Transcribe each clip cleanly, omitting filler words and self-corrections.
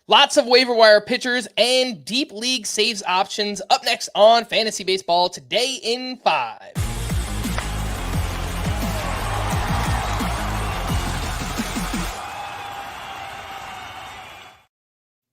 Lots of waiver wire pitchers and deep league saves options up next on Fantasy Baseball Today in 5.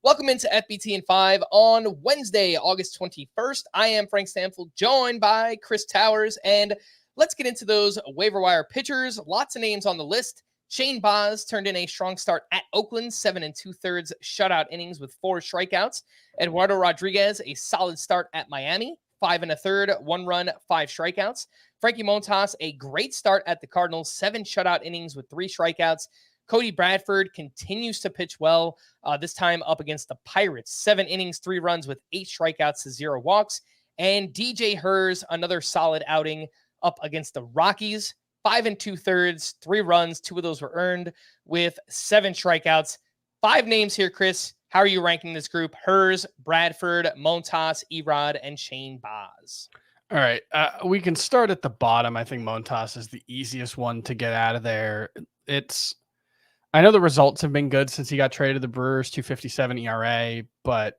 Welcome into FBT in 5 on Wednesday, August 21st. I am Frank Stampfl, joined by Chris Towers, and let's get into those waiver wire pitchers. Lots of names on the list. Shane Baz turned in a strong start at Oakland, 7 2/3 shutout innings with 4 strikeouts. Eduardo Rodriguez, a solid start at Miami, 5 1/3, 1 run, 5 strikeouts. Frankie Montas, a great start at the Cardinals, 7 shutout innings with 3 strikeouts. Cody Bradford continues to pitch well, this time up against the Pirates. 7 innings, 3 runs with 8 strikeouts to 0 walks. And DJ Hers, another solid outing up against the Rockies. 5 2/3, 3 runs, 2 of those were earned with 7 strikeouts. 5 names here, Chris. How are you ranking this group? Hers, Bradford, Montas, Erod, and Shane Baz. All right. We can start at the bottom. I think Montas is the easiest one to get out of there. I know the results have been good since he got traded to the Brewers, 2.57 ERA, but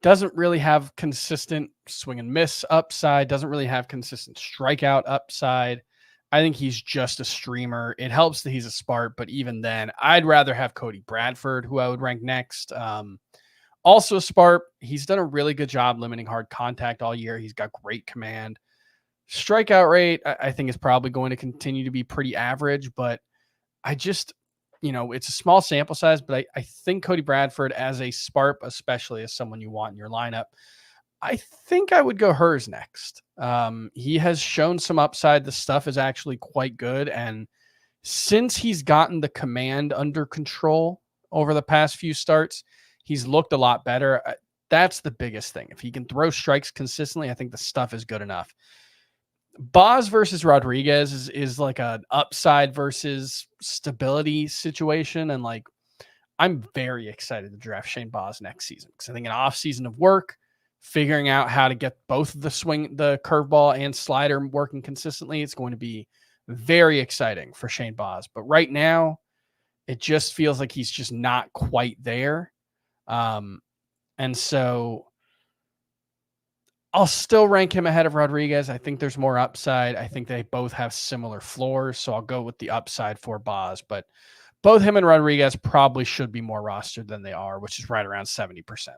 doesn't really have consistent swing and miss upside, doesn't really have consistent strikeout upside. I think he's just a streamer. It helps that he's a Spark, but even then, I'd rather have Cody Bradford, who I would rank next. Also a Spark. He's done a really good job limiting hard contact all year. He's got great command. Strikeout rate, I think, is probably going to continue to be pretty average, but I just, it's a small sample size, but I think Cody Bradford as a Spark, especially as someone you want in your lineup, I think I would go Hers next. He has shown some upside. The stuff is actually quite good. And since he's gotten the command under control over the past few starts, he's looked a lot better. That's the biggest thing. If he can throw strikes consistently, I think the stuff is good enough. Baz versus Rodriguez is like an upside versus stability situation. And I'm very excited to draft Shane Baz next season because I think an off season of work, figuring out how to get both the curveball and slider working consistently, it's going to be very exciting for Shane Baz. But right now, it just feels like he's just not quite there. And so I'll still rank him ahead of Rodriguez. I think there's more upside. I think they both have similar floors, so I'll go with the upside for Baz. But both him and Rodriguez probably should be more rostered than they are, which is right around 70%.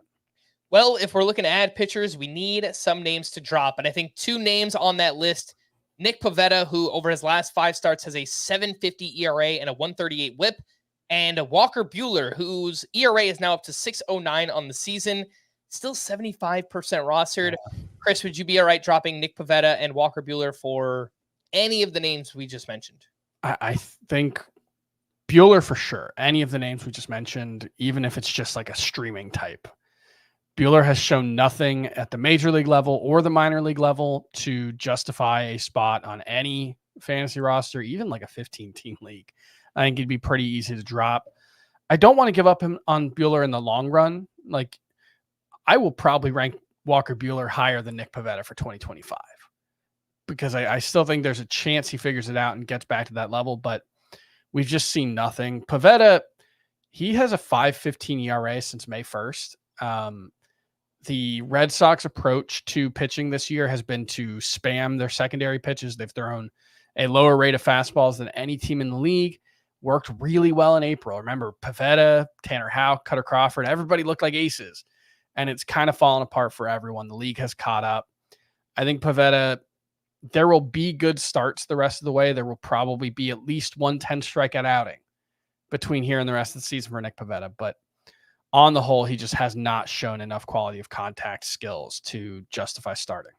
Well, if we're looking to add pitchers, we need some names to drop. And I think 2 names on that list, Nick Pivetta, who over his last 5 starts has a 7.50 ERA and a 1.38 whip, and Walker Buehler, whose ERA is now up to 6.09 on the season, still 75% rostered. Chris, would you be all right dropping Nick Pivetta and Walker Buehler for any of the names we just mentioned? I think Buehler for sure. Any of the names we just mentioned, even if it's just like a streaming type. Buehler has shown nothing at the major league level or the minor league level to justify a spot on any fantasy roster, even like a 15-team league. I think it'd be pretty easy to drop. I don't want to give up on Buehler in the long run. I will probably rank Walker Buehler higher than Nick Pivetta for 2025 because I still think there's a chance he figures it out and gets back to that level, but we've just seen nothing. Pivetta, he has a 5.15 ERA since May 1st. The Red Sox approach to pitching this year has been to spam their secondary pitches. They've thrown a lower rate of fastballs than any team in the league. Worked really well in April. Remember, Pivetta, Tanner Houck, Cutter Crawford, everybody looked like aces. And it's kind of fallen apart for everyone. The league has caught up. I think Pivetta, there will be good starts the rest of the way. There will probably be at least 1 10 strikeout outing between here and the rest of the season for Nick Pivetta. But on the whole, he just has not shown enough quality of contact skills to justify starting.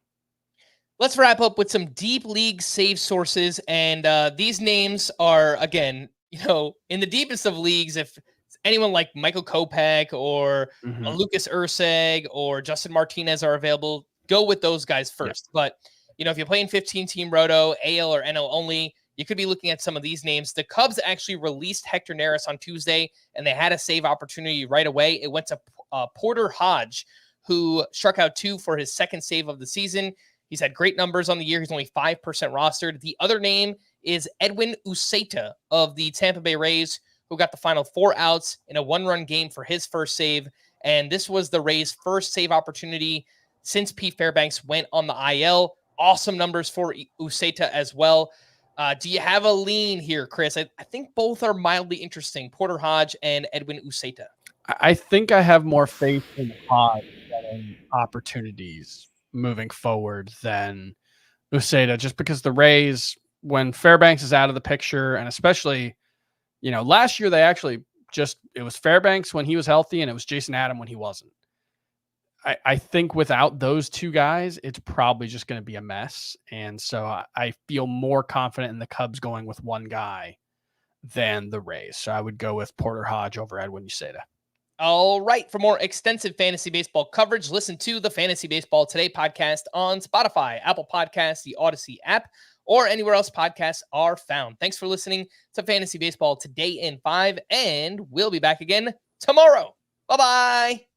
Let's wrap up with some deep league save sources. And these names are, again, in the deepest of leagues, if anyone like Michael Kopech or Lucas Urseg or Justin Martinez are available, go with those guys first. Yep. But, if you're playing 15-team Roto, AL or NL only, you could be looking at some of these names. The Cubs actually released Hector Neris on Tuesday, and they had a save opportunity right away. It went to Porter Hodge, who struck out 2 for his second save of the season. He's had great numbers on the year. He's only 5% rostered. The other name is Edwin Uceta of the Tampa Bay Rays, who got the final 4 outs in a 1-run game for his first save. And this was the Rays' first save opportunity since Pete Fairbanks went on the IL. Awesome numbers for Uceta as well. Do you have a lean here, Chris? I think both are mildly interesting, Porter Hodge and Edwin Uceta. I think I have more faith in Hodge getting opportunities moving forward than Uceta, just because the Rays, when Fairbanks is out of the picture, and especially, last year they actually it was Fairbanks when he was healthy and it was Jason Adam when he wasn't. I think without those two guys, it's probably just going to be a mess. And so I feel more confident in the Cubs going with one guy than the Rays. So I would go with Porter Hodge over Edwin Uceta. All right. For more extensive fantasy baseball coverage, listen to the Fantasy Baseball Today podcast on Spotify, Apple Podcasts, the Odyssey app, or anywhere else podcasts are found. Thanks for listening to Fantasy Baseball Today in 5, and we'll be back again tomorrow. Bye-bye.